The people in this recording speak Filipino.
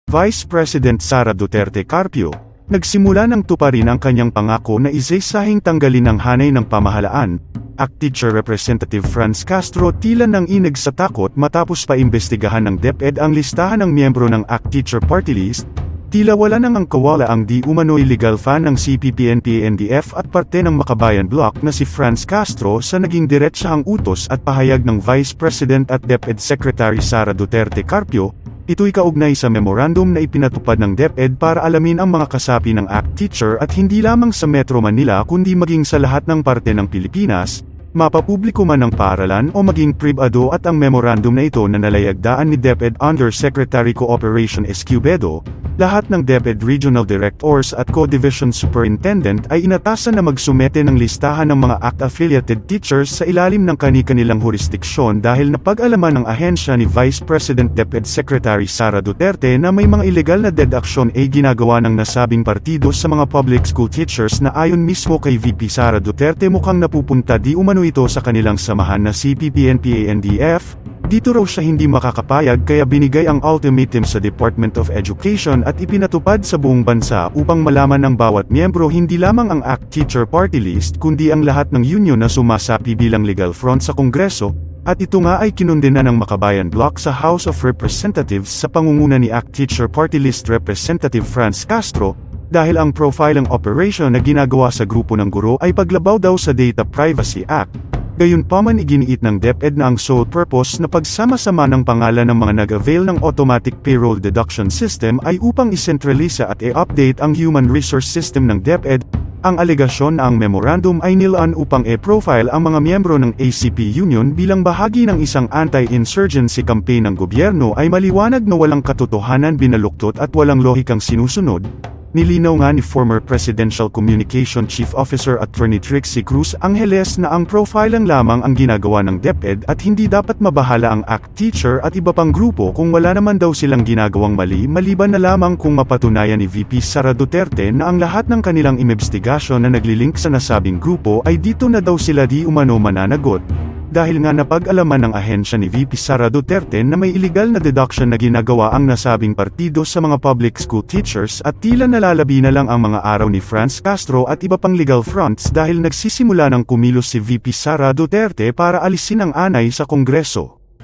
Vice President Sara Duterte Carpio, nagsimula ng tuparin ang kanyang pangako na isa-isahing tanggalin ang hanay ng pamahalaan. ACT Teacher Representative Franz Castro tila nang ineg sa takot matapos paimbestigahan ng DepEd ang listahan ng miyembro ng ACT Teacher Party List. Tila wala nang ang kawala ang di umano'y legal fan ng CPP-NPA-NDF at parte ng Makabayan Bloc na si Franz Castro sa naging diretsahang utos at pahayag ng Vice President at DepEd Secretary Sara Duterte Carpio. Ito'y kaugnay sa memorandum na ipinatupad ng DepEd para alamin ang mga kasapi ng ACT Teacher at hindi lamang sa Metro Manila kundi maging sa lahat ng parte ng Pilipinas, mapapubliko man ng paaralan o maging pribado. At ang memorandum na ito na nalayagdaan ni DepEd Under Secretary Cooperation Escubedo, lahat ng DepEd Regional Directors at Co-Division Superintendent ay inatasan na magsumete ng listahan ng mga ACT-affiliated teachers sa ilalim ng kani-kanilang jurisdiksyon dahil napag-alaman ng ahensya ni Vice President DepEd Secretary Sara Duterte na may mga ilegal na deduction ay ginagawa ng nasabing partido sa mga public school teachers na ayon mismo kay VP Sara Duterte mukhang napupunta di umano ito sa kanilang samahan na CPP-NPA-NDF. Dito raw siya hindi makakapayag kaya binigay ang ultimatum sa Department of Education at ipinatupad sa buong bansa upang malaman ng bawat miyembro hindi lamang ang ACT Teacher Party List kundi ang lahat ng union na sumasapi bilang legal front sa Kongreso, at ito nga ay kinundena ng Makabayan Bloc sa House of Representatives sa pangunguna ni ACT Teacher Party List Representative Franz Castro, dahil ang profiling operation na ginagawa sa grupo ng guro ay paglabaw daw sa Data Privacy Act. Gayunpaman iginiit ng DepEd na ang sole purpose na pagsama-sama ng pangalan ng mga nag-avail ng automatic payroll deduction system ay upang isentralisa at i-update ang human resource system ng DepEd. Ang alegasyon na ang memorandum ay nilaan upang e-profile ang mga miyembro ng ACP Union bilang bahagi ng isang anti-insurgency campaign ng gobyerno ay maliwanag na walang katotohanan, binaluktot at walang lohikang sinusunod. Nilinaw nga ni former Presidential Communication Chief Officer Attorney Trixie Cruz Angeles na ang profiling lamang ang ginagawa ng DepEd at hindi dapat mabahala ang ACT Teacher at iba pang grupo kung wala naman daw silang ginagawang mali maliban na lamang kung mapatunayan ni VP Sara Duterte na ang lahat ng kanilang investigasyon na naglilink sa nasabing grupo ay dito na daw sila di umano mananagot. Dahil nga napag-alaman ng ahensya ni VP Sara Duterte na may illegal na deduction na ginagawa ang nasabing partido sa mga public school teachers at tila nalalabi na lang ang mga araw ni Franz Castro at iba pang legal fronts dahil nagsisimula ng kumilos si VP Sara Duterte para alisin ang anay sa Kongreso.